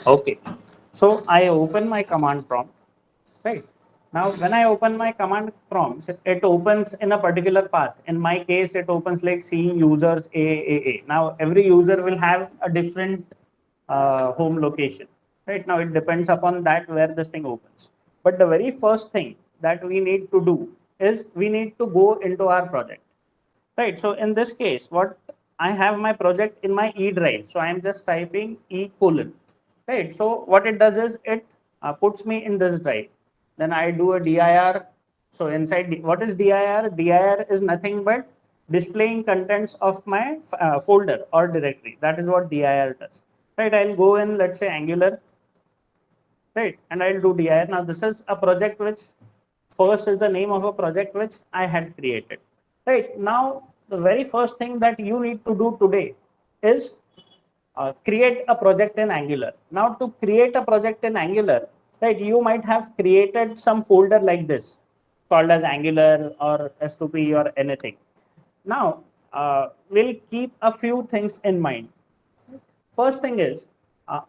Okay, so I open my command prompt, right? Now, when I open my command prompt, it opens in a particular path. In my case, it opens like C users A. Now, every user will have a different home location, right? Now, it depends upon that where this thing opens. But the very first thing that we need to do is we need to go into our project. Right. So in this case, what I have my project in my E drive. So I'm just typing E colon. Right. So what it does is it puts me in this drive. Then I do a dir. So inside, what is dir? Dir is nothing but displaying contents of my folder or directory. That is what dir does. Right. I'll go in, let's say Angular, right, and I'll do dir. Now this is a project which first is the name of a project which I had created. Right, now the very first thing that you need to do today is create a project in Angular. Now to create a project in Angular, right, you might have created some folder like this called as Angular or S2P or anything. Now we'll keep a few things in mind. First thing is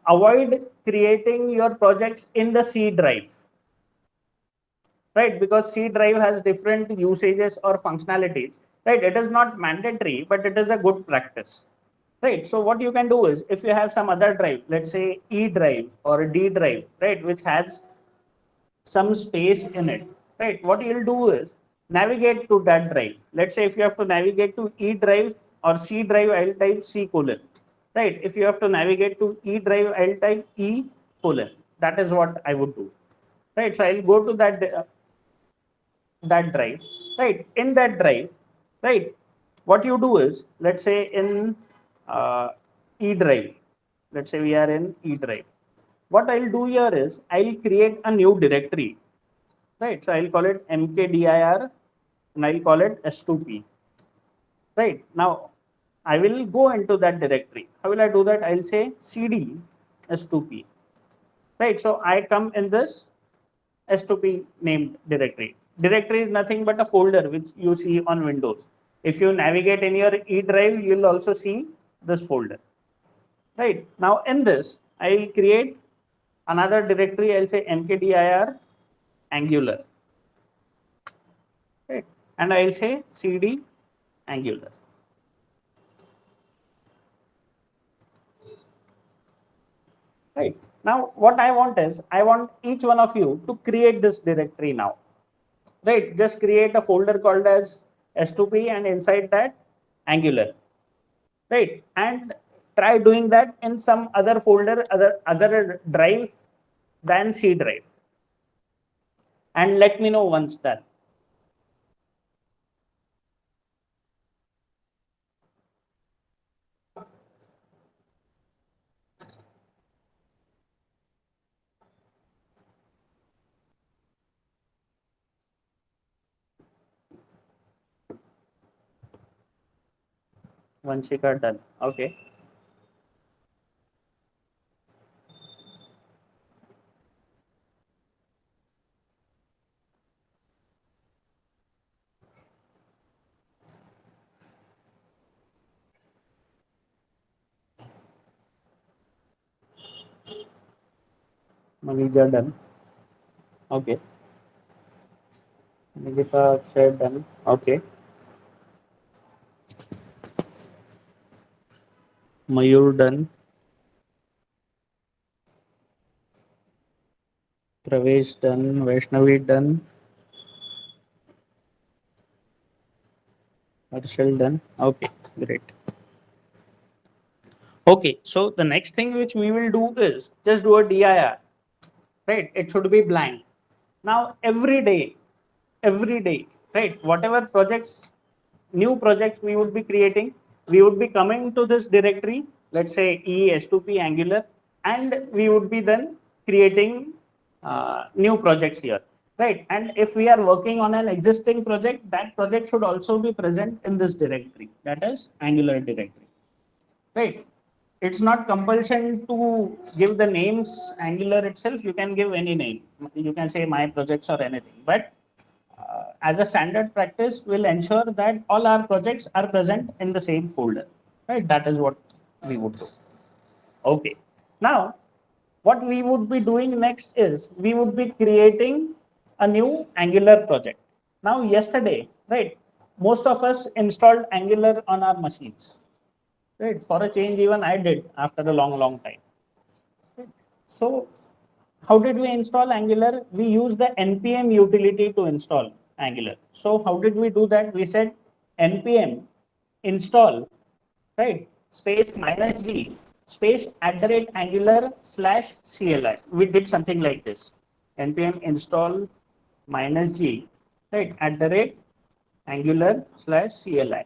avoid creating your projects in the C drive, right? Because C drive has different usages or functionalities, right? It is not mandatory, but it is a good practice, right? So what you can do is if you have some other drive, let's say E drive or D drive, right, which has some space in it, right? What you'll do is navigate to that drive. Let's say if you have to navigate to E drive or C drive, I'll type C colon, right? If you have to navigate to E drive, I'll type E colon. That is what I would do, right? So I'll go to that drive, right? In that drive, right? What you do is, let's say in uh, E drive, let's say we are in E drive. What I'll do here is I'll create a new directory, right? So I'll call it mkdir and I'll call it s2p, right? Now I will go into that directory. How will I do that? I'll say cd s2p, right? So I come in this s2p named directory. Directory is nothing but a folder which you see on Windows. If you navigate in your E drive, you'll also see this folder, right? Now in this, I'll create another directory. I'll say mkdir angular, right? And I'll say cd angular. Right. Now, what I want is, I want each one of you to create this directory now. Right. Just create a folder called as S2P and inside that Angular. Right. And try doing that in some other folder, other drive than C drive. And let me know once done. Once you are done. Okay. Manija done. Okay. Nigita said done. Okay. Mayur done. Pravesh done. Vaishnavi done. Harshal done. Okay, great. Okay, so the next thing which we will do is just do a dir, right? It should be blank. Now, every day, right? Whatever projects, new projects we would be creating, we would be coming to this directory, let's say ES2P Angular, and we would be then creating new projects here, right? And if we are working on an existing project, that project should also be present in this directory, that is Angular directory, right? It's not compulsion to give the names Angular itself. You can give any name. You can say my projects or anything, but as a standard practice will ensure that all our projects are present in the same folder, right? That is what we would do. Okay, now what we would be doing next is we would be creating a new Angular project. Now, yesterday, right, most of us installed Angular on our machines. Right, for a change, even I did after a long time. Right. So, how did we install Angular? We use the npm utility to install Angular. So, how did we do that? We said npm install, right, space minus g space @angular slash CLI. We did something like this. npm install minus g, right, @angular slash CLI.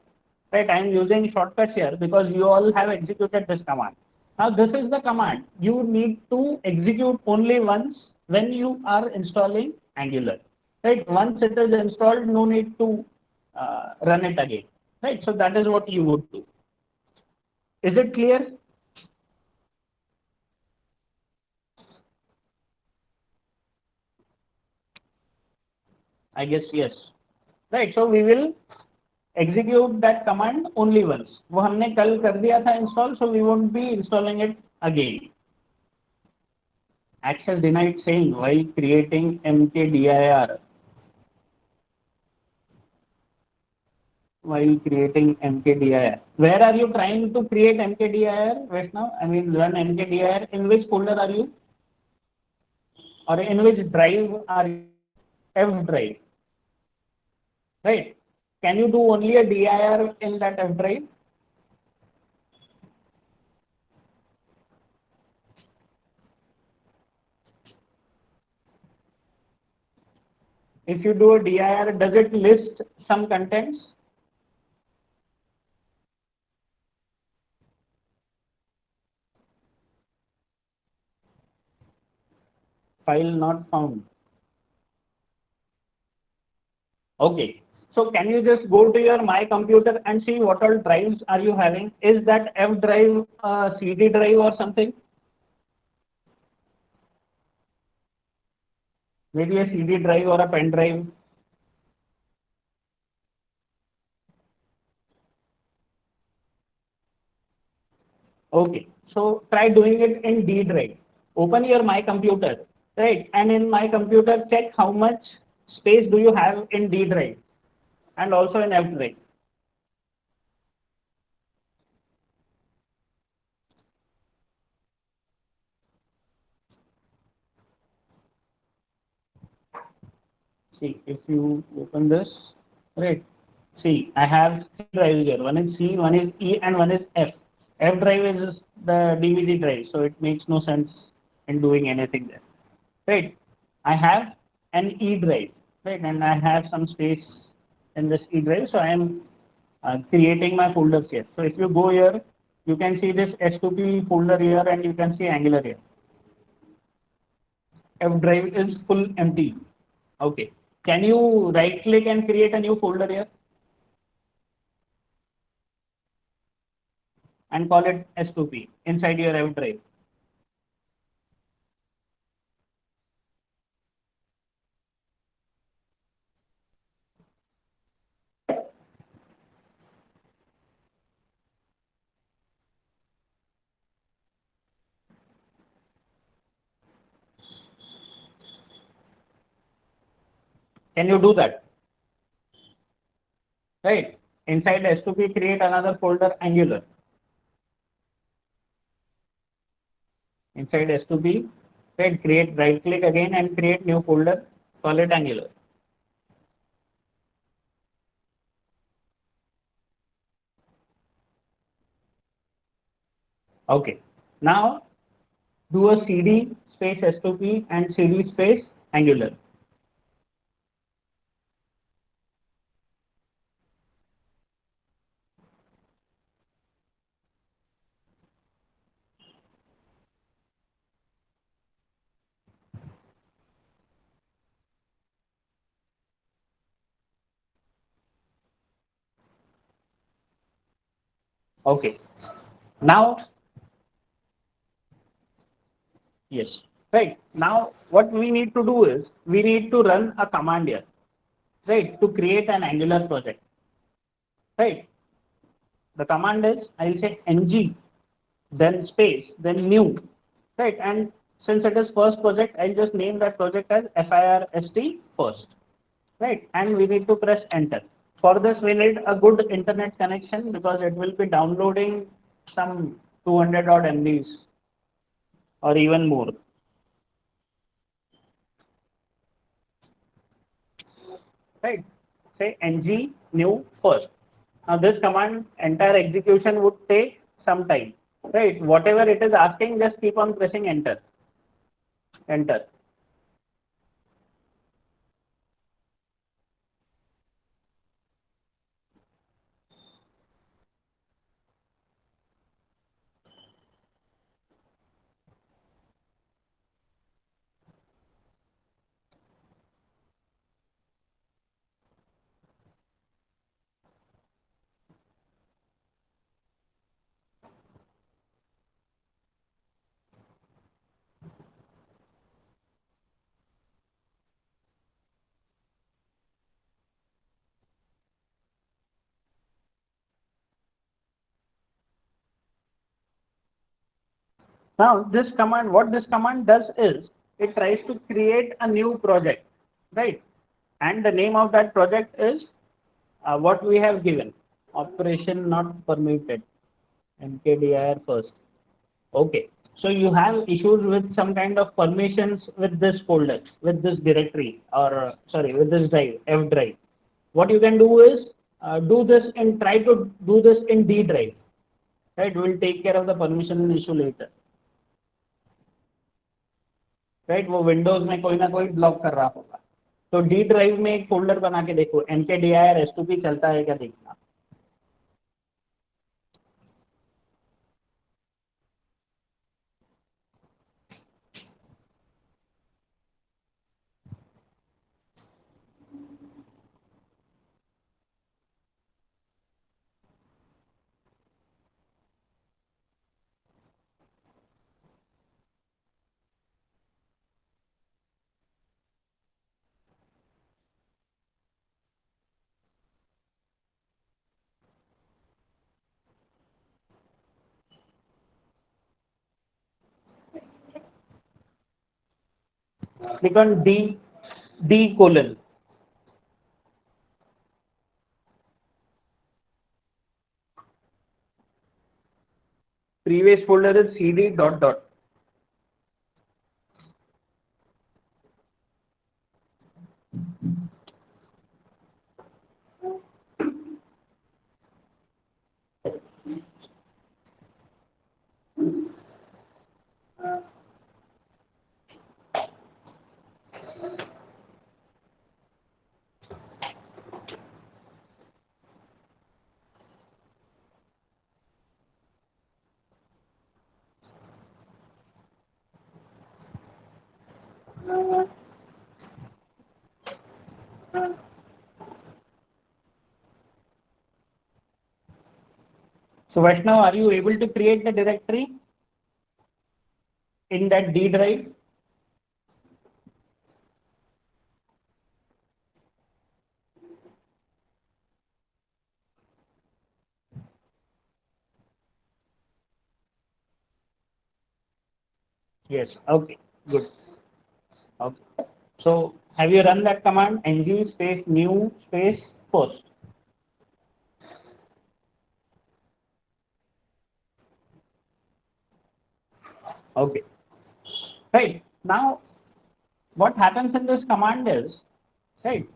Right, I am using shortcuts here because you all have executed this command. Now this is the command you need to execute only once when you are installing Angular. Right, once it is installed, no need to run it again. Right, so that is what you would do. Is it clear? I guess yes. Right, so we will execute that command only once. वो हमने कल कर दिया था install, so we won't be installing it again. Access denied saying while creating mkdir. While creating mkdir. Where are you trying to create mkdir right now? I mean, run mkdir. In which folder are you? Or in which drive are you? F drive. Right. Can you do only a dir in that F drive? If you do a dir, does it list some contents? File not found. Okay. So can you just go to your My Computer and see what all drives are you having? Is that F drive a CD drive or something? Maybe a CD drive or a pen drive. Okay. So try doing it in D drive. Open your My Computer, right? And in My Computer, check how much space do you have in D drive and also in F drive. See, if you open this, right? See, I have three drives here. One is C, one is E, and one is F. F drive is the DVD drive, so it makes no sense in doing anything there, right? I have an E drive, right, and I have some space in this E drive, so I am creating my folders here. So if you go here, you can see this S2P folder here, and you can see Angular here. F drive is full empty. Okay. Can you right click and create a new folder here and call it S2P inside your F drive? Can you do that? Right. Inside S2P, create another folder Angular. Inside S2P, right, create, right click again and create new folder, call it Angular. Okay. Now do a cd space S2P and cd space Angular. Okay. Now, yes. Right. Now, what we need to do is we need to run a command here, right, to create an Angular project. Right. The command is, I'll say ng, then space, then new, right, and since it is first project, I'll just name that project as FIRST first, right? And we need to press enter. For this, we need a good internet connection because it will be downloading some 200 odd MBs or even more. Right? Say ng new first. Now this command entire execution would take some time. Right? Whatever it is asking, just keep on pressing enter. Enter. Now this command, what this command does is it tries to create a new project, right? And the name of that project is what we have given, operation not permitted, mkdir first. Okay. So you have issues with some kind of permissions with this folder, with this directory, or sorry, with this drive, F drive. What you can do is do this and try to do this in D drive. Right? We'll take care of the permission issue later. Right वो Windows में कोई ना कोई block कर रहा होगा तो D drive में एक फोल्डर बना के देखो mkdir s2p चलता है क्या देखना click on d colon previous folder is cd dot dot So Vaishnav, are you able to create the directory in that D drive? Yes. Okay. Good. Okay. So have you run that command ng space new space first? Okay. Right. Now, what happens in this command is, right,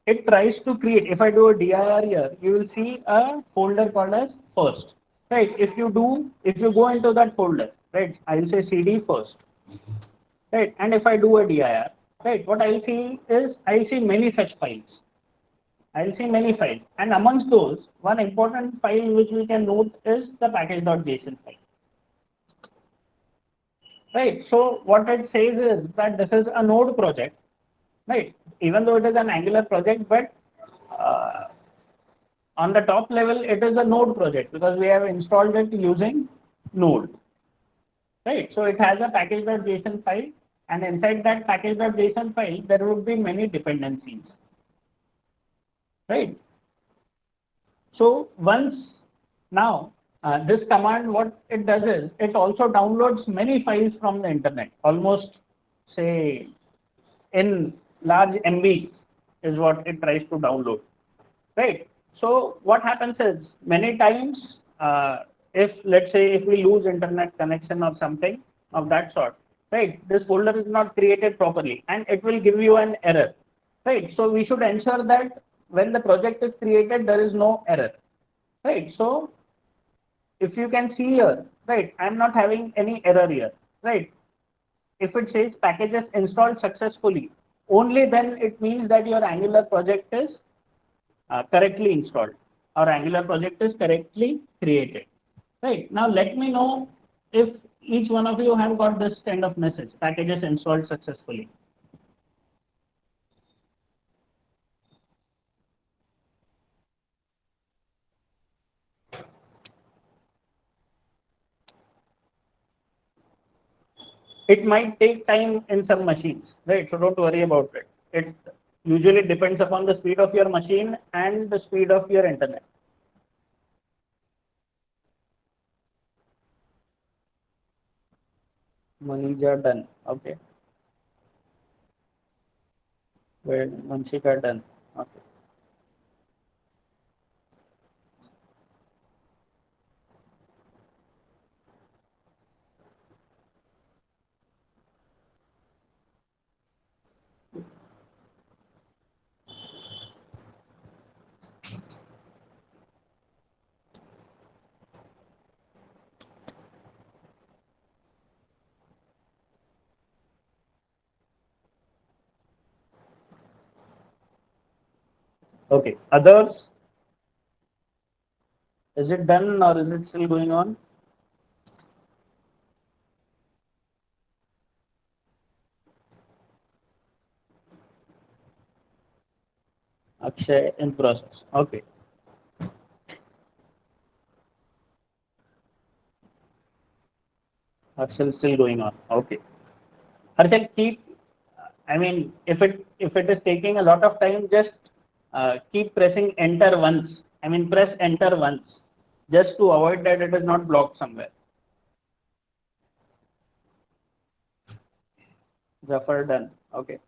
it tries to create, if I do a dir here, you will see a folder called as first. Right. If you go into that folder, right, I'll say cd first. Right. And if I do a dir, right, what I'll see is, I'll see many such files. I'll see many files. And amongst those, one important file which we can note is the package.json file. Right. So what it says is that this is a node project, right? Even though it is an Angular project, but on the top level, it is a node project because we have installed it using Node, right? So it has a package.json file, and inside that package.json file, there would be many dependencies, right? So once now This command, what it does is, it also downloads many files from the internet, almost say in large MB is what it tries to download, right? So what happens is many times, if let's say if we lose internet connection or something of that sort, right? This folder is not created properly and it will give you an error, right? So we should ensure that when the project is created, there is no error, right? So if you can see here, right, I'm not having any error here, right? If it says packages installed successfully, only then it means that your Angular project is correctly installed or Angular project is correctly created. Right. Now let me know if each one of you have got this kind of message, packages installed successfully. It might take time in some machines, right? So don't worry about it. It usually depends upon the speed of your machine and the speed of your internet. Manija done. Okay. Well, Manshika done. Okay. Okay. Others, is it done or is it still going on? Akshay in process. Okay. Akshay still going on. Okay. Harshal, keep. I mean, if it is taking a lot of time, just keep pressing enter once. I mean, press enter once, just to avoid that it is not blocked somewhere. Zafar done. Okay.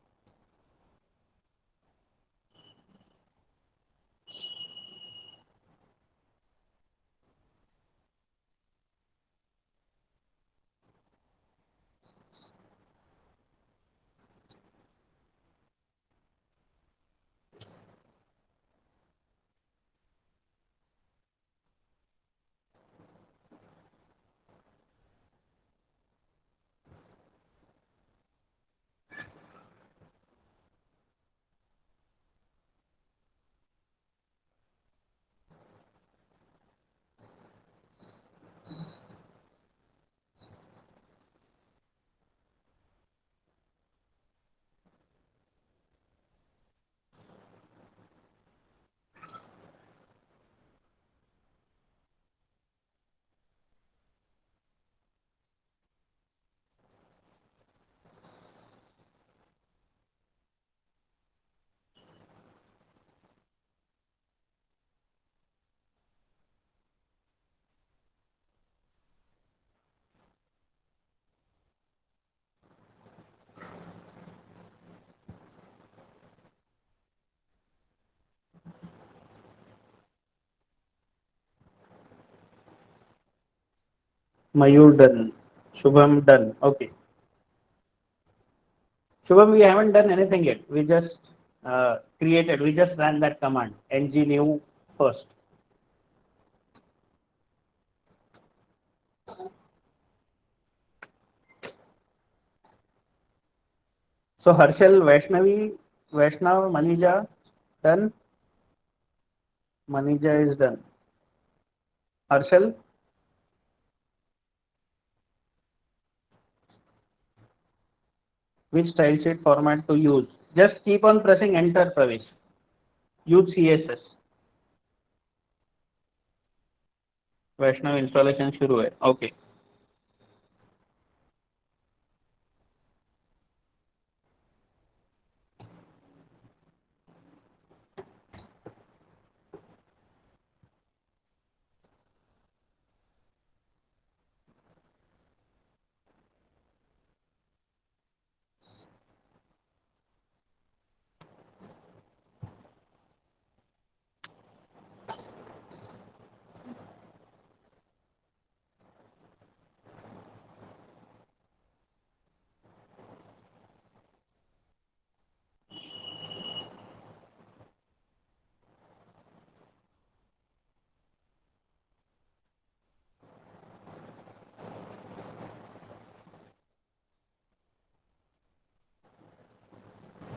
Mayur done. Shubham done. Okay. Shubham, we haven't done anything yet. We just created. We just ran that command. Ng new first. So Harshal, Vaishnavi, Vaishnav, Manija done. Manija is done. Harshal, which style sheet format to use? Just keep on pressing enter, Pravesh. Use CSS. Vaishnav installation शुरू है okay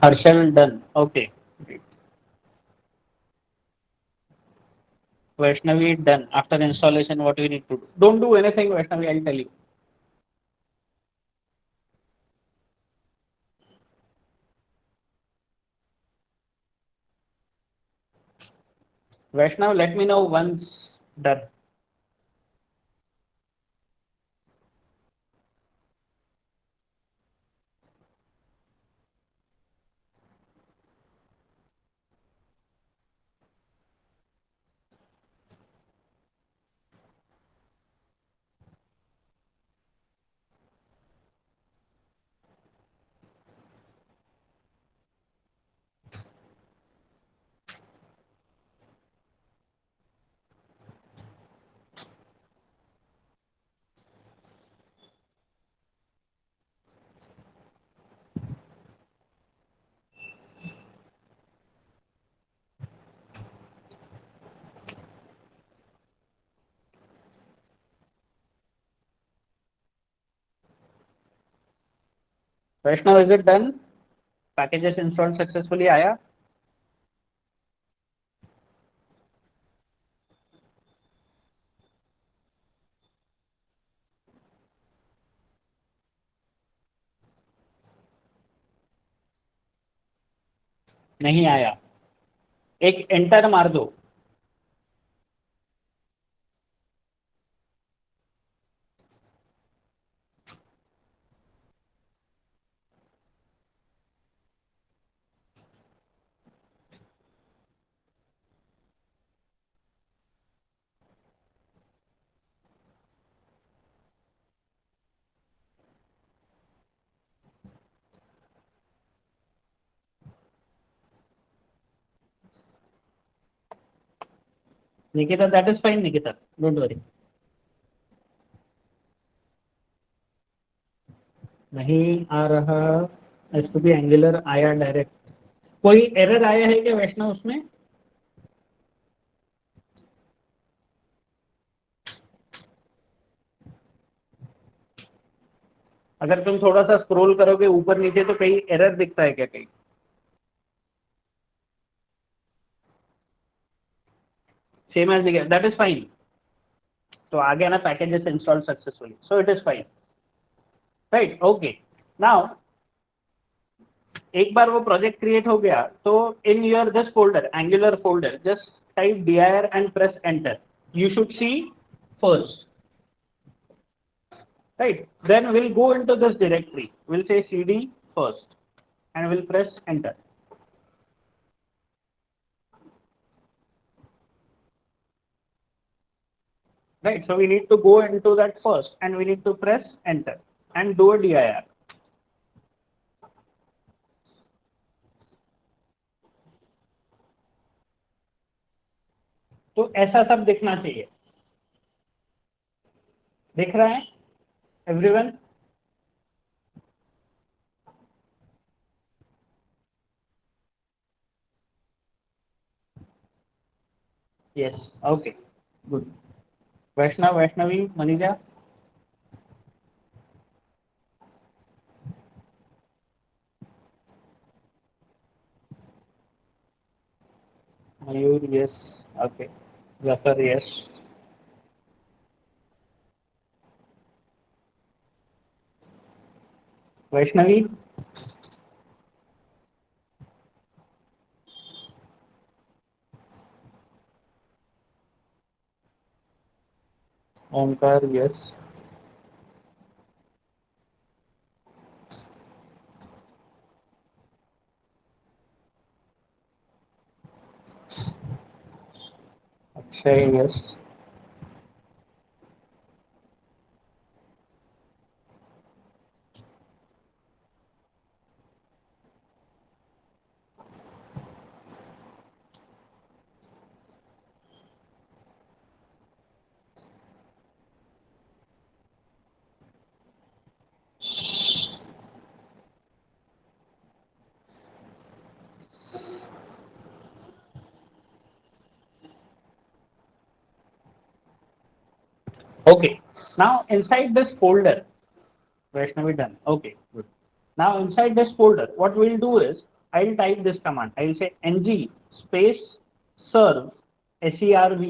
Harshal done. Okay. Vaishnavi done. After installation, what we need to do? Don't do anything, Vaishnavi. I'll tell you. Vaishnav, let me know once done. Vaishnav, is it done? Packages installed successfully. आया? नहीं आया. एक enter मार दो. Nikita, that is fine, Nikita. Don't worry. नहीं आ रहा. S to be angular आया direct. कोई एरर आया है क्या वैष्णव उसमें? अगर तुम थोड़ा सा स्क्रॉल करोगे ऊपर नीचे तो कहीं एरर दिखता है क्या कहीं? सेम एज दिखा. That is fine. तो आ गया ना packages install successfully. So it is fine. Right. Okay. Now एक बार वो प्रोजेक्ट क्रिएट हो गया तो in your this folder, angular folder, just type dir and press enter. You should see first. Right. Then we'll go into this directory. We'll say cd first and we'll press enter. Right. So we need to go into that first and we need to press enter and do a dir. तो ऐसा सब दिखना चाहिए. दिख रहा है everyone? Yes. Okay. Good. Vaishnav, Vaishnavi, Manija. Mayur, yes. Okay. Zafar, yes. Vaishnavi. Omkar, yes. Akshay, yes. Okay. Now inside this folder, Vaishnavi done. Okay, good. Now inside this folder, what we'll do is I'll type this command. I'll say ng space serve, serve,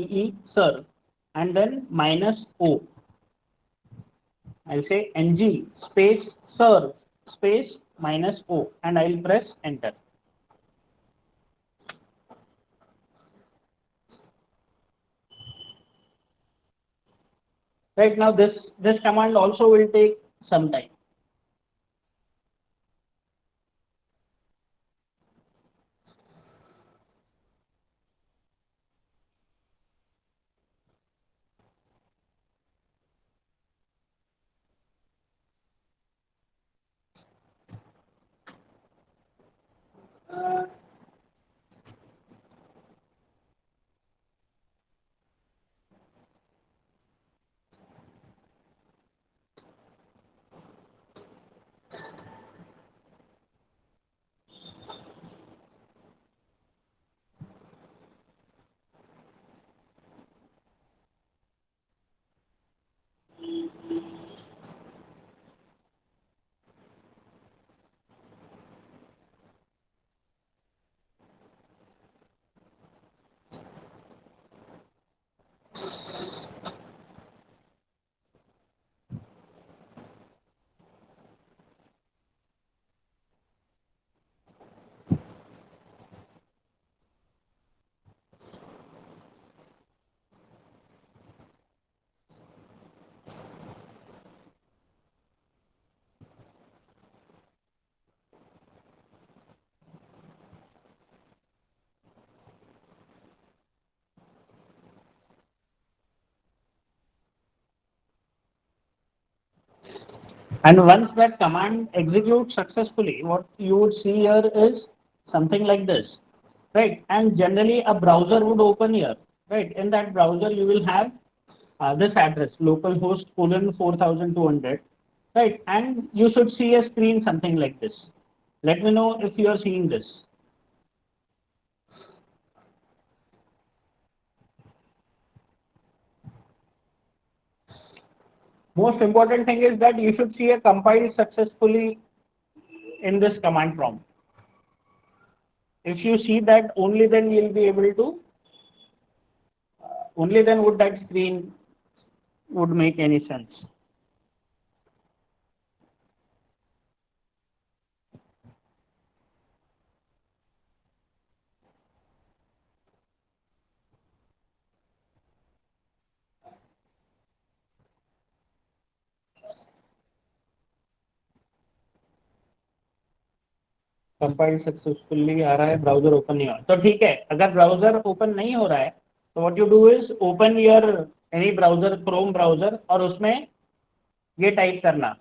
serve, and then -o. I'll say ng space serve space -o, and I'll press enter. Right now, this command also will take some time. And once that command executes successfully, what you would see here is something like this, right? And generally a browser would open here, right? In that browser, you will have this address, localhost colon 4200, right? And you should see a screen something like this. Let me know if you are seeing this. Most important thing is that you should see a compile successfully in this command prompt. If you see that, only then you'll be able to, only then would that screen would make any sense. Compile successfully आ रहा है, browser open नहीं हो रहा, तो ठीक है. अगर ब्राउजर ओपन नहीं हो रहा है तो what you do is open your any browser, Chrome browser, और उसमें ये टाइप करना.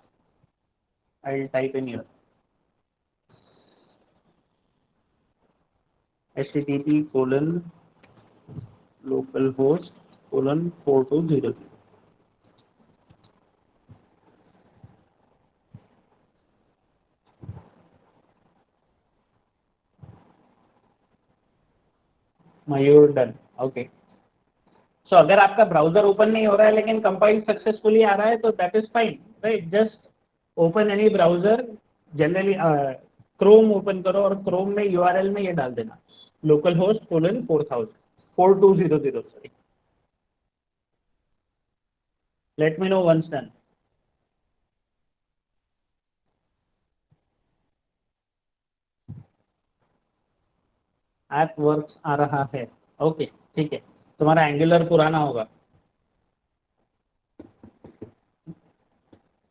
I will type in your http://localhost:/4200. Mayur done. Okay. So अगर आपका ब्राउजर ओपन नहीं हो रहा है लेकिन कंपाइल सक्सेसफुली आ रहा है तो that is fine, right? Just open any browser, generally Chrome open करो और क्रोम में यूआरएल में ये डाल देना, localhost:/4200. Sorry. Let me know once done. App works आ रहा है. ओके, ठीक है. तुम्हारा एंगुलर पुराना होगा,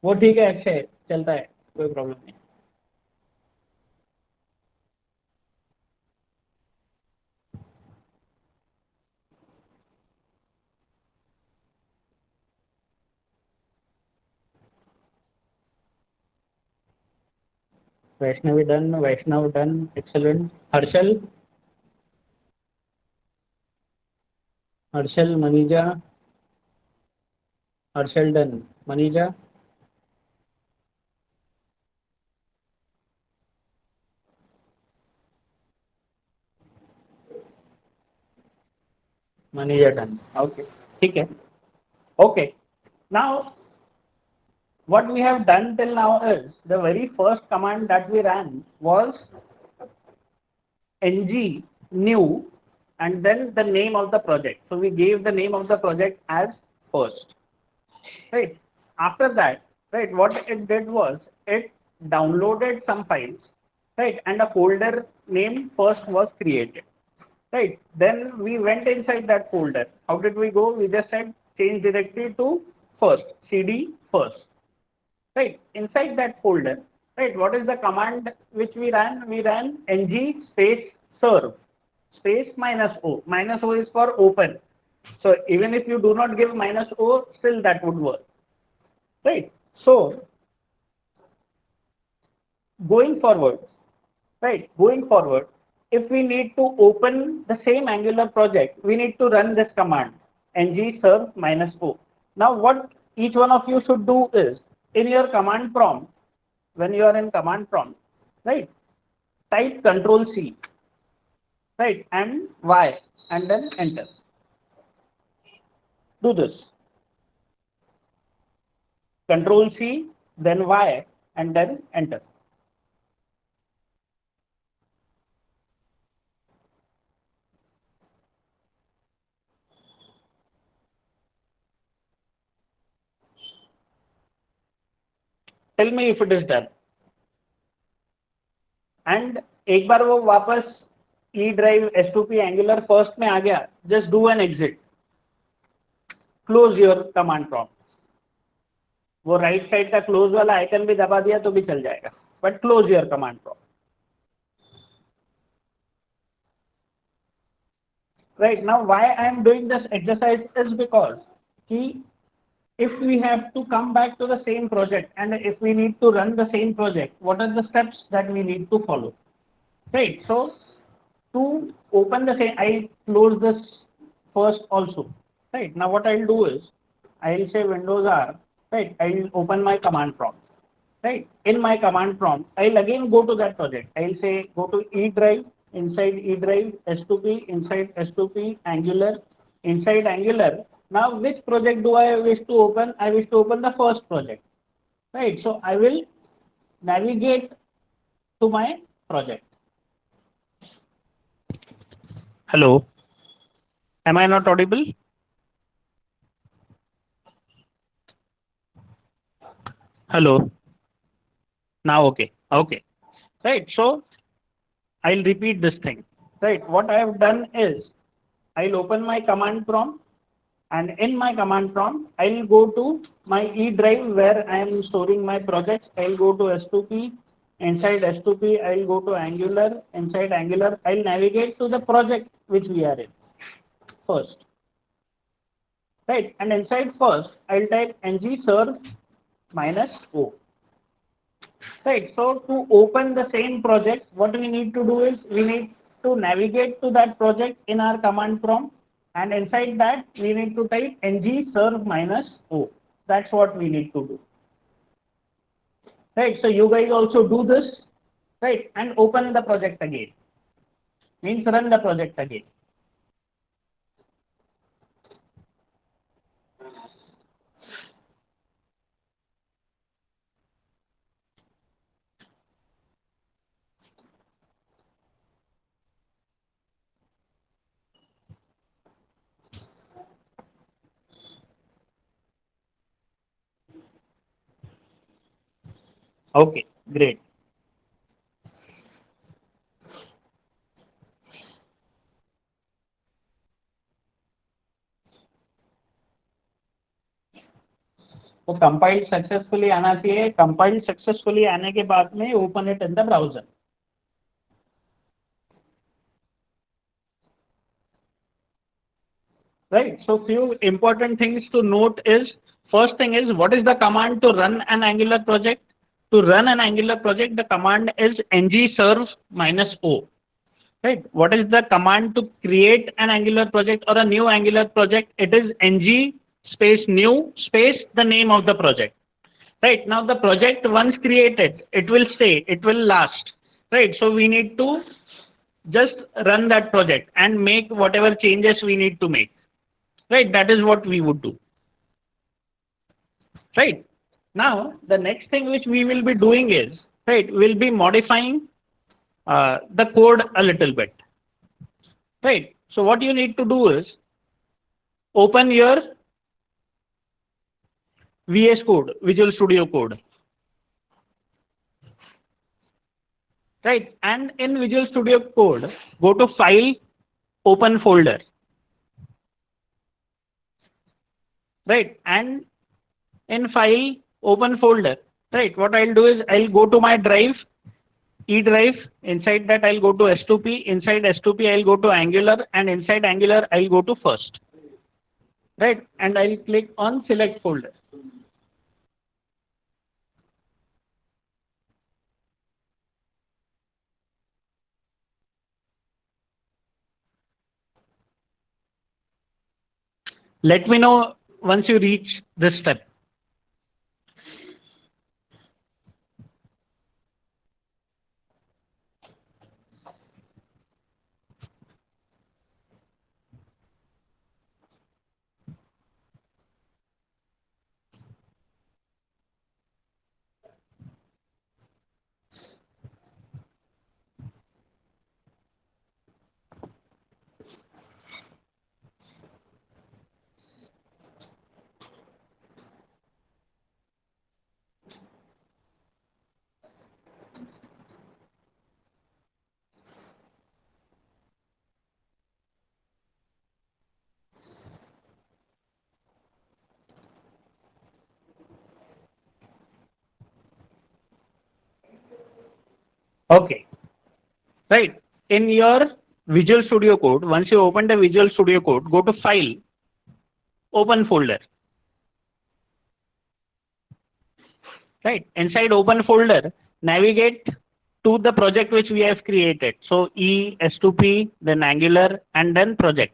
वो ठीक है, अच्छा है, चलता है, कोई प्रॉब्लम नहीं. Vaishnavi done, Vaishnav done, excellent. Harshal, Harshal, Manija, Harshal done, Manija, manager done. Okay, ठीक है. Okay, now what we have done till now is the very first command that we ran was ng new and then the name of the project. So we gave the name of the project as first, right? After that, right, what it did was it downloaded some files, right, and a folder name first was created, right? Then we went inside that folder. How did we go? We just said change directory to first, cd first, right? Inside that folder, right, what is the command which we ran? We ran ng space serve space minus o. Minus o is for open. So even if you do not give minus o, still that would work, right? So going forward, right, going forward, if we need to open the same Angular project, we need to run this command ng serve minus o. Now what each one of you should do is, in your command prompt, when you are in command prompt, right, type control C, right, and Y, and then enter. Do this. Control C, then Y, and then enter. Tell me if it is done. And एक बार वो वापस E drive S2P Angular first में आ गया, just do an exit. Close your command prompt. वो right side का close वाला icon भी दबा दिया तो भी चल जाएगा, but close your command prompt. Right now, why I am doing this exercise is because if we have to come back to the same project and if we need to run the same project, what are the steps that we need to follow? Right. So to open the same, I close this first also. Right. Now what I'll do is I'll say Windows R. Right. I'll open my command prompt. Right. In my command prompt, I'll again go to that project. I'll say go to E drive. Inside E drive, S2P, inside S2P, Angular, inside Angular. Now, which project do I wish to open? I wish to open the first project, right? So, I will navigate to my project. Hello, am I not audible? Hello, now okay, right? So, I'll repeat this thing, right? What I have done is I'll open my command prompt, and in my command prompt, I'll go to my E drive where I am storing my projects. I'll go to S2P. Inside S2P, I'll go to Angular. Inside Angular, I'll navigate to the project which we are in first, right? And inside first, I'll type ng serve minus o. Right. So to open the same project, what we need to do is we need to navigate to that project in our command prompt, and inside that we need to type ng serve minus o. That's what we need to do. Right. So you guys also do this, right, and open the project again. Means run the project again. Okay, great. तो compiled successfully आना चाहिए. Compiled successfully आने के बाद में open it in the browser. Right. So few important things to note is, first thing is, what is the command to run an Angular project? To run an Angular project, the command is ng serve minus o. Right. What is the command to create an Angular project or a new Angular project? It is ng space new space the name of the project. Right. Now the project once created, it will stay, it will last. Right. So we need to just run that project and make whatever changes we need to make. Right, that is what we would do. Right. Now, the next thing which we will be doing is, right, we'll be modifying the code a little bit, right? So what you need to do is open your VS Code, Visual Studio Code, right? And in Visual Studio Code, go to File, Open Folder, right? And in File, Open Folder, right? What I'll do is I'll go to my drive, E drive. Inside that I'll go to S2P. Inside S2P I'll go to Angular, and inside Angular I'll go to First, right? And I'll click on Select Folder. Let me know once you reach this step. Okay, right. In your Visual Studio Code, once you open the Visual Studio Code, go to File, Open Folder, right? Inside Open Folder, navigate to the project which we have created. So E, S2P, then Angular, and then Project,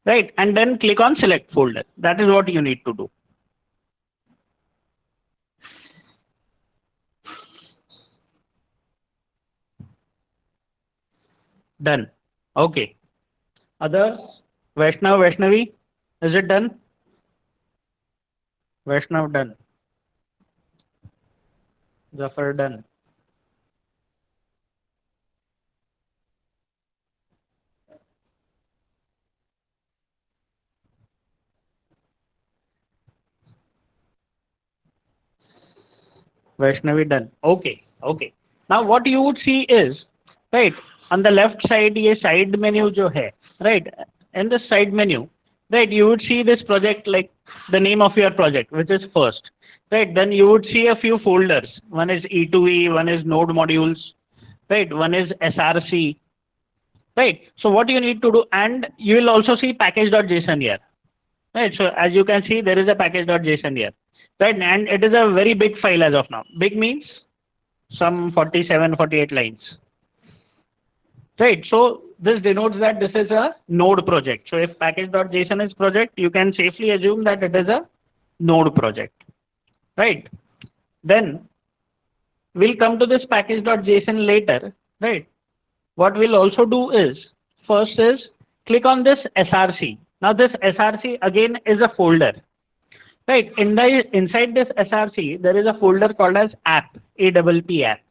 right? And then click on Select Folder. That is what you need to do. Done. Okay. Others? Vaishnav, Vaishnavi, is it done? Vaishnav done. Zafar done. Vaishnavi done. Okay. Okay. Now what you would see is, right, on the left side, ये side menu जो है, right, in the side menu, right, you would see this project, like the name of your project, which is First, right? Then you would see a few folders. One is E2E, one is Node modules, right? One is SRC, right? So what you need to do, and you will also see package.json here, right? So as you can see, there is a package.json here, right? And it is a very big file as of now. Big means some 47, 48 lines, right? So this denotes that this is a node project. So if package.json is project, you can safely assume that it is a node project, right? Then we'll come to this package.json later, right? What we'll also do is, first is click on this SRC. Now this SRC again is a folder, right? Inside this SRC, there is a folder called as app, APP app,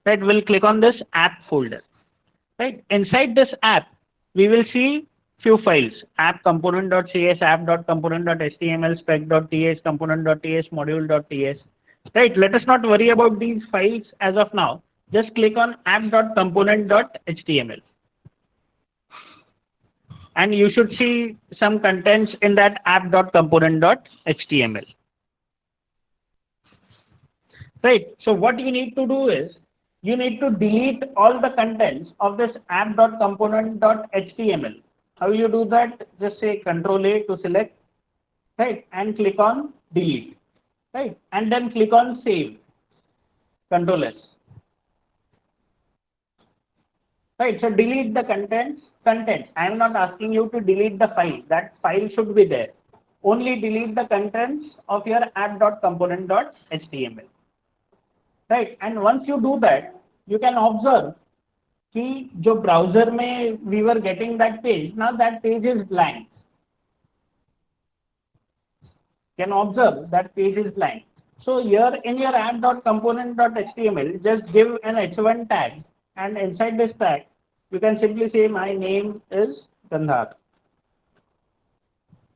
right? We'll click on this app folder, right? Inside this app, we will see few files: app component.cs, app.component.html, spec.ts, component.ts, module.ts, right? Let us not worry about these files as of now. Just click on app.component.html. And you should see some contents in that app.component.html. Right. So what you need to do is, you need to delete all the contents of this app.component.html. How you do that? Just say Control A to select, right? And click on delete, right? And then click on save, Control S. Right, so delete the contents. I am not asking you to delete the file. That file should be there. Only delete the contents of your app.component.html. Right, and once you do that, you can observe कि जो browser में we were getting that page, now that page is blank. Can observe that page is blank. So here in your app.component.html, just give an h1 tag, and inside this tag, you can simply say my name is Gandhar.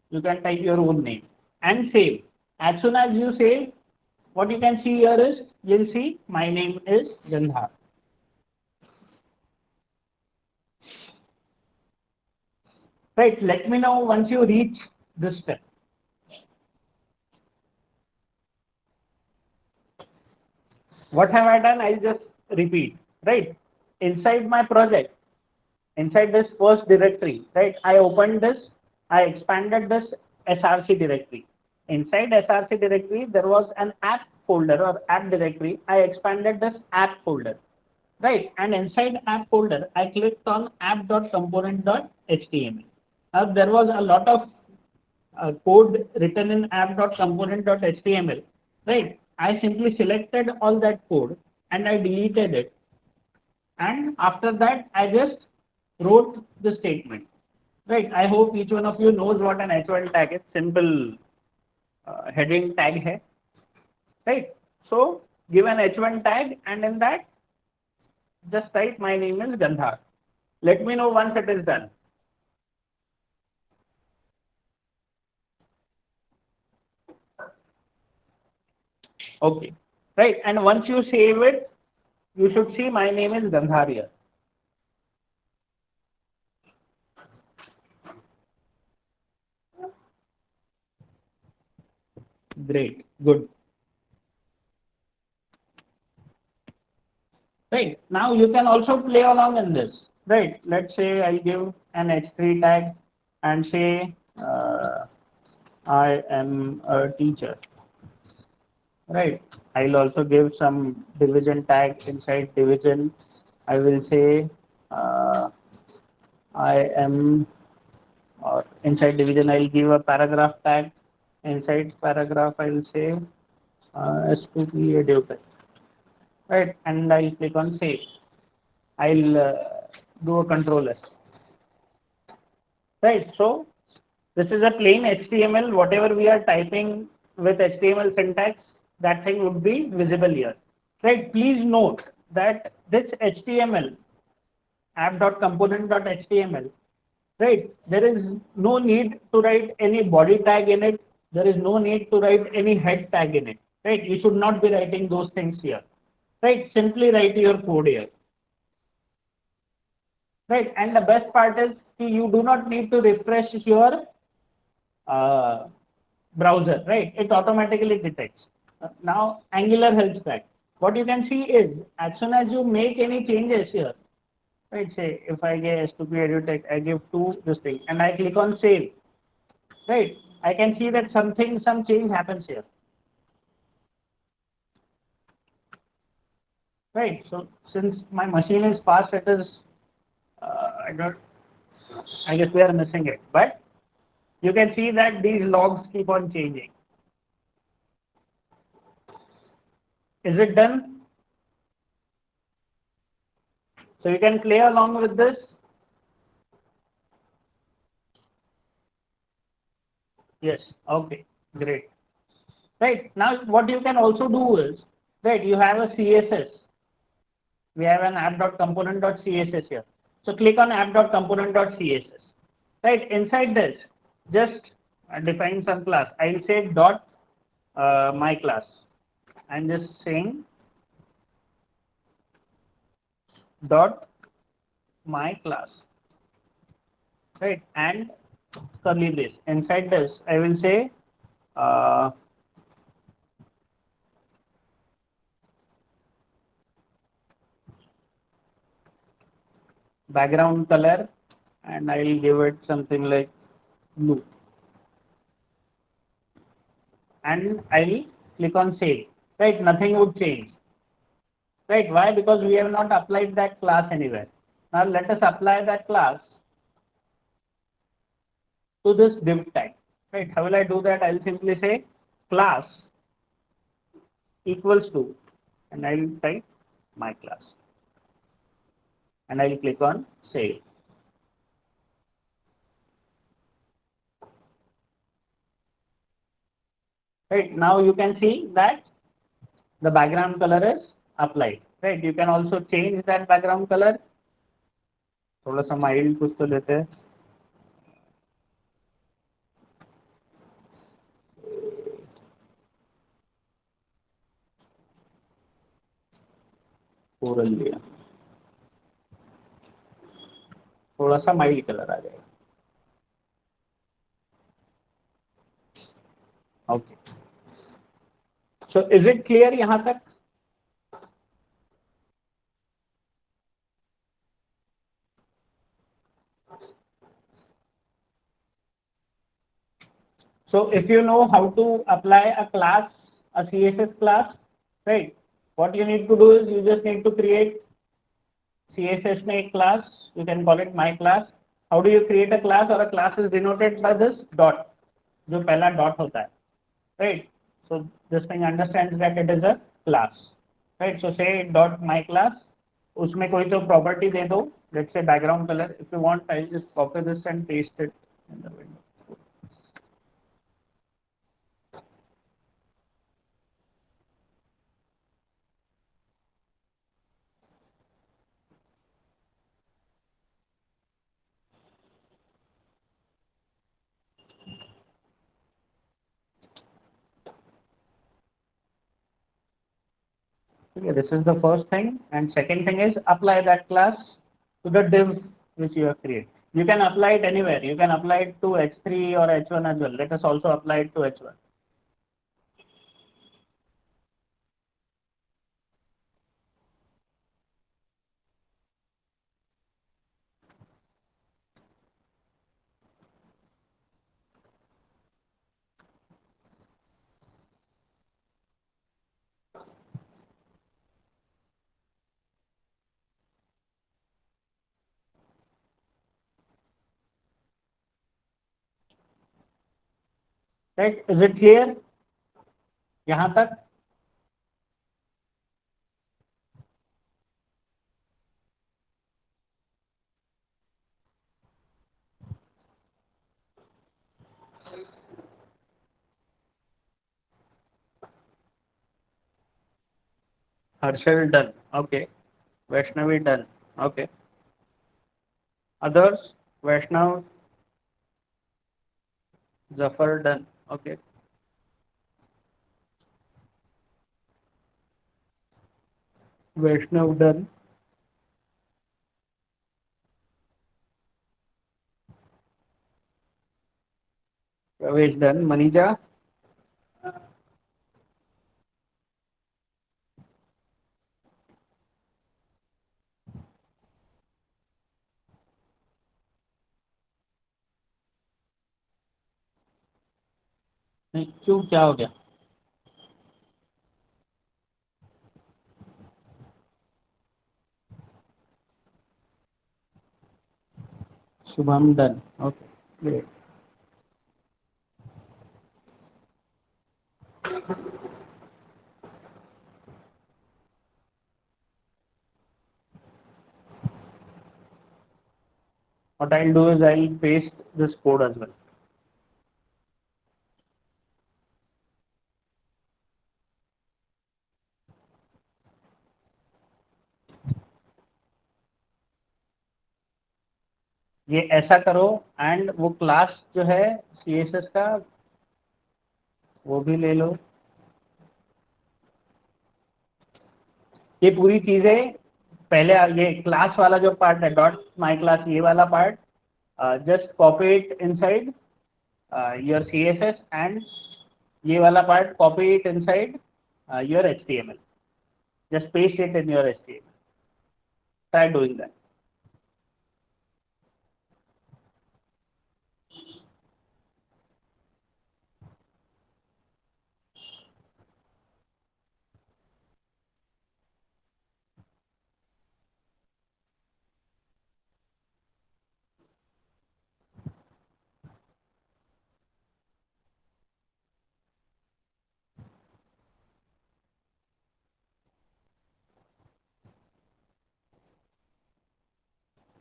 You can type your own name and save. As soon as you save, what you can see here is, you'll see my name is Gandhar. Right, let me know once you reach this step. What have I done? I'll just repeat. Right, inside my project, inside this first directory, right, I opened this, I expanded this src directory. Inside src directory, there was an app folder or app directory. I expanded this app folder, right, and inside app folder, I clicked on app.component.html. Now there was a lot of code written in app.component.html, right. I simply selected all that code and I deleted it, and after that I just wrote the statement, right. I hope each one of you knows what an h1 tag is. Simple heading tag hai, right. So give an h1 tag, and in that just type my name is Gandhar. Let me know once it is done. Okay, right, and once you save it, you should see my name is Gandhar here. Great, good. Right, now you can also play along in this. Right, let's say I give an h3 tag and say I am a teacher. Right, I'll also give some division tag. Inside division, I will say I am, or inside division I'll give a paragraph tag. Inside paragraph I'll say S2P education. Right, and I'll click on save. I'll do a control S. Right, so this is a plain HTML. Whatever we are typing with HTML syntax, that thing would be visible here. Right, please note that this HTML, app.component.html, right, there is no need to write any body tag in it. There is no need to write any head tag in it. Right, you should not be writing those things here. Right, simply write your code here. Right, and the best part is you do not need to refresh your uh, browser, right? It automatically detects. Now Angular helps that. What you can see is, as soon as you make any changes here, right? Say if I get S2P EduTech, I give to this thing and I click on save, right? I can see that some change happens here, right? So since my machine is fast, it is I guess we are missing it, but you can see that these logs keep on changing. Is it done? So you can play along with this. Yes. Okay. Great. Right. Now what you can also do is, right, you have a CSS. We have an app.component.css here. So click on app.component.css. Right. Inside this, just define some class. I'll say dot my class. I'm just saying dot my class. Right. And curly brace. Inside this, I will say background color, and I'll give it something like blue, and I'll click on save. Right, nothing would change. Right, why? Because we have not applied that class anywhere. Now let us apply that class to this div tag. Right, how will I do that? I'll simply say class equals to, and I'll type my class, and I'll click on save. Right, now you can see that the background color is applied, right? You can also change that background color. थोड़ा सा mild कुछ तो लेते हैं. Coral लिया, थोड़ा सा mild colour आ जाएगा. Okay, so is it clear यहाँ तक? So if you know how to apply a class, a CSS class, right? What you need to do is you just need to create CSS में एक class. You can call it my class. How do you create a class? Or a class is denoted by this dot. जो पहला dot होता है, right? So this thing understands that it is a class, right? So say dot my class. उसमें कोई तो property दे दो. Let's say background color. If you want, I'll just copy this and paste it in the window. Okay, this is the first thing, and second thing is apply that class to the div which you have created. You can apply it anywhere. You can apply it to H3 or H1 as well. Let us also apply it to H1. Right? Is it clear? यहाँ तक? Harshal done. Okay. Vaishnavi done. Okay. Others? Vaishnav, Zafar done. Okay. Vaishnav done. Pravesh done. Manija? नहीं, क्यों, क्या हो गया? Shubham done. Okay. Great. What I'll do is I'll paste this code as well. ये ऐसा करो, एंड वो class जो है CSS का वो भी ले लो. ये पूरी चीजें पहले, ये क्लास वाला जो पार्ट है डॉट माई क्लास, ये वाला part just copy it inside your CSS, and ये वाला part copy it inside your HTML. Just paste it in your HTML. Try doing that.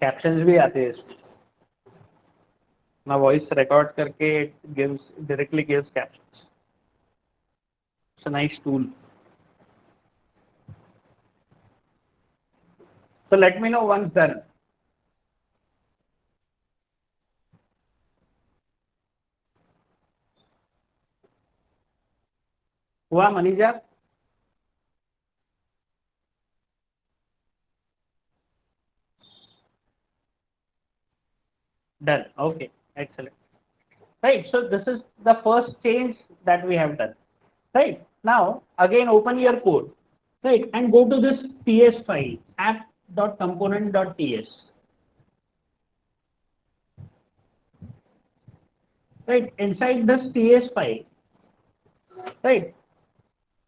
Captions भी आते हैं इसमें. मैं वॉइस रिकॉर्ड करके gives, directly gives captions. It's a nice tool. So let me know once done. हुआ Maniza? Done. Okay, excellent. Right, so this is the first change that we have done. Right, now again open your code, right, and go to this ts file, app.component.ts. Right, inside this ts file, right,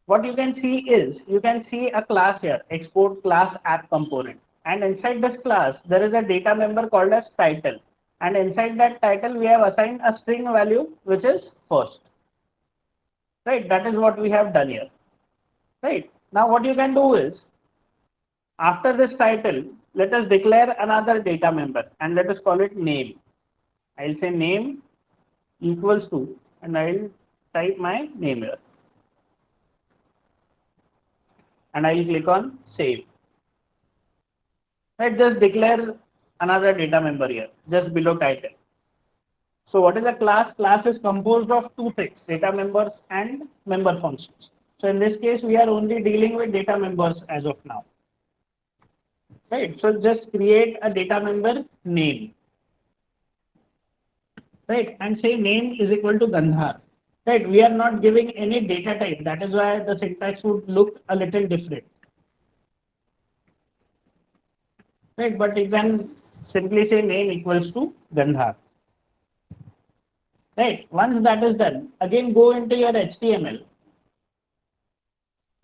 what you can see is, you can see a class here, export class app component, and inside this class there is a data member called as title, and inside that title we have assigned a string value which is first. Right, that is what we have done here. Right, now what you can do is, after this title, let us declare another data member and let us call it name. I'll say name equals to, and I'll type my name here, and I'll click on save. Right, just declare another data member here, just below title. So what is a class? Class is composed of two things, data members and member functions. So in this case, we are only dealing with data members as of now. Right, so just create a data member name. Right, and say name is equal to Gandhar. Right, we are not giving any data type. That is why the syntax would look a little different. Right, but you can simply say name equals to Gandhar. Right, once that is done, again go into your HTML.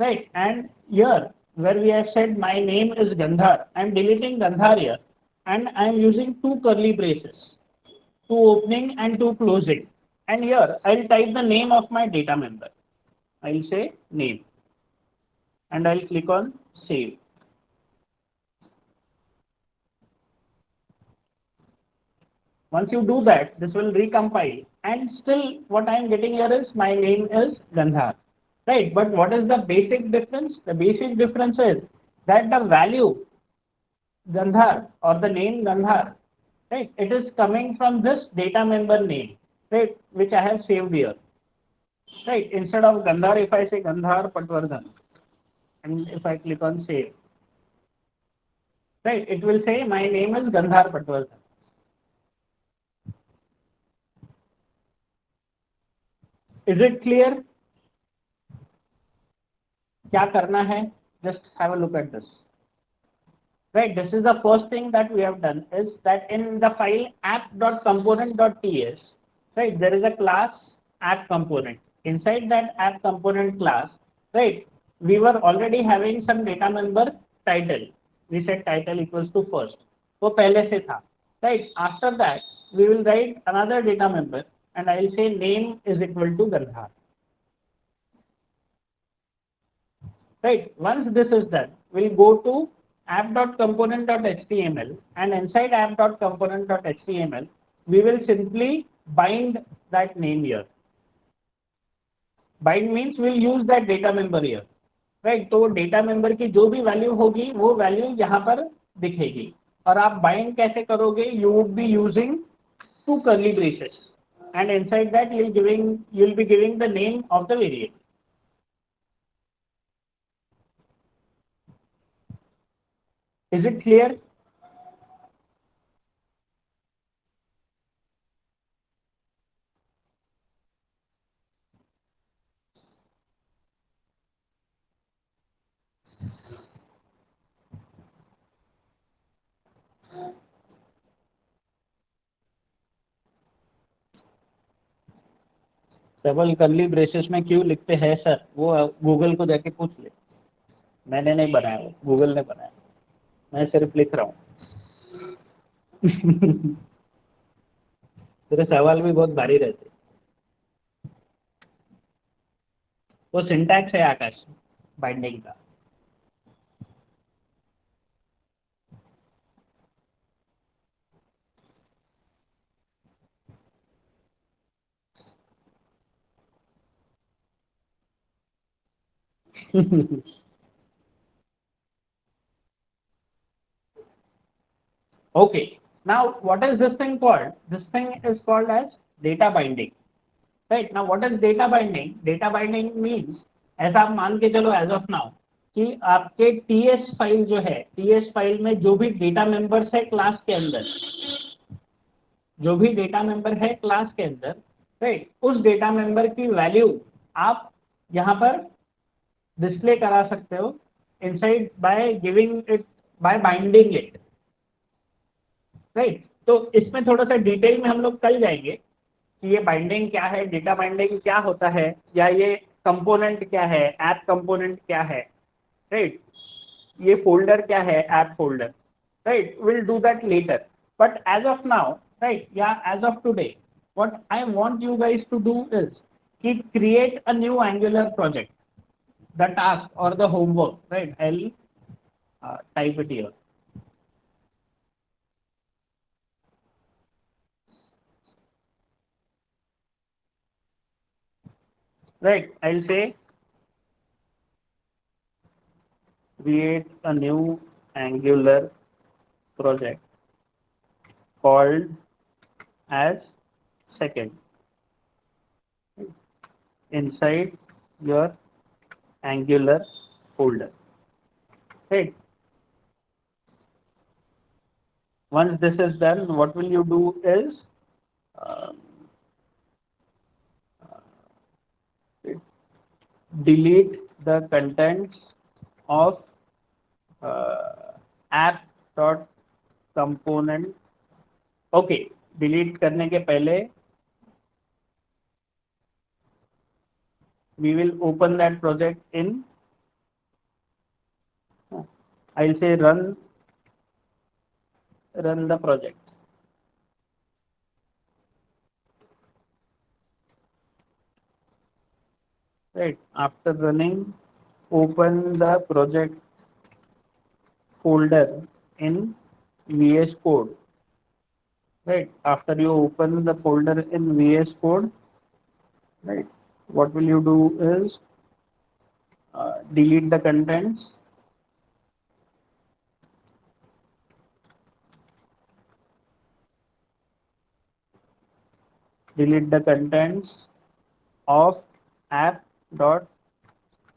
Right, and here where we have said my name is Gandhar, I am deleting Gandhar here, and I am using two curly braces, two opening and two closing. And here I'll type the name of my data member. I'll say name, and I'll click on save. Once you do that, this will recompile, and still what I am getting here is my name is Gandhar. Right, but what is the basic difference? The basic difference is that the value Gandhar or the name Gandhar, right, it is coming from this data member name, right, which I have saved here. Right, instead of Gandhar, if I say Gandhar Patwardhan, and if I click on save, right, it will say my name is Gandhar Patwardhan. Is it clear? क्या करना है? Just have a look at this. Right, this is the first thing that we have done, is that in the file app.component.ts, right, there is a class app component. Inside that app component class, right, we were already having some data member title. We said title equals to first. वो पहले से था. Right, after that we will write another data member, and I will say name is equal to Gandhar. Right, once this is done, we'll go to app.component.html, and inside app.component.html, we will simply bind that name here. Bind means we'll use that data member here. Right, तो data member की जो भी value होगी वो value यहाँ पर दिखेगी. और आप bind कैसे करोगे? You would be using two curly braces, and inside that you'll be giving the name of the variable. Is it clear? Double curly braces में क्यों लिखते हैं सर? वो गूगल को जाके पूछ ले. मैंने नहीं बनाया, वो गूगल ने बनाया. मैं सिर्फ लिख रहा हूँ. तेरे सवाल भी बहुत भारी रहते. वो सिंटैक्स है आकाश, बाइंडिंग का. Okay. Now, what is this thing called? This thing is called as data binding. Right. Now, what is data binding? Data binding means ऐसा आप मान के चलो एज ऑफ नाउ कि आपके टीएस फाइल जो है, टीएस फाइल में जो भी डेटा मेंबर्स है क्लास के अंदर, जो भी डेटा मेंबर है क्लास के अंदर, राइट, उस डेटा मेंबर की वैल्यू आप यहाँ पर डिस्प्ले करा सकते हो inside by giving it, bye binding it, right. तो इसमें थोड़ा सा डिटेल में हम लोग कल जाएंगे कि ये बाइंडिंग क्या है, डेटा बाइंडिंग क्या होता है, या ये कंपोनेंट क्या है, ऐप कंपोनेंट क्या है, राइट, ये फोल्डर क्या है, app folder, right, we'll do that later. But as of now, right, yeah, as of today, what I want you guys to do is create a new Angular project, the task or the homework, right? I'll type it here, right? I'll say create a new Angular project called as second inside your Angular folder, right? Once this is done, what will you do is um, delete the contents of app dot component. Okay, delete करने के पहले we will open that project in, I'll say run the project, right. After running, open the project folder in VS Code, right. After you open the folder in VS Code, right, what will you do is delete the contents, of app dot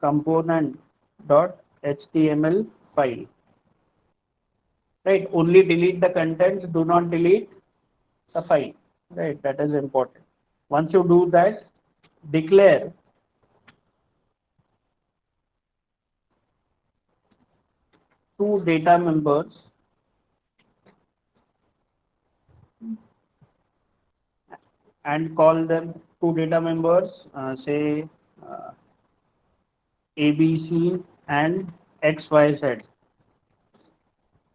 component dot html file, right. Only delete the contents, do not delete the file, right. That is important. Once you do that, declare two data members and call them two data members, say uh, ABC and XYZ,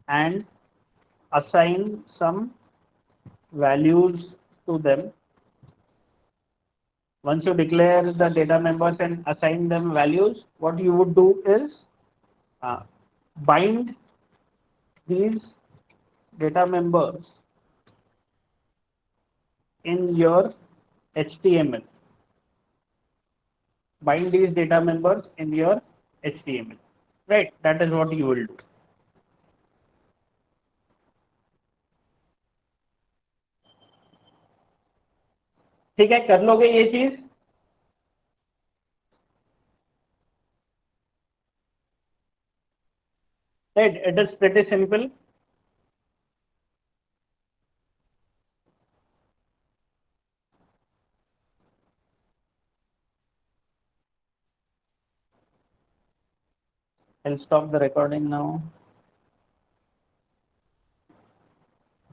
and assign some values to them. Once you declare the data members and assign them values, what you would do is uh, bind these data members in your HTML. Bind these data members in your HTML. Right, that is what you will do. ठीक है, कर लोगे ये चीज? Right, it is pretty simple. I'll stop the recording now.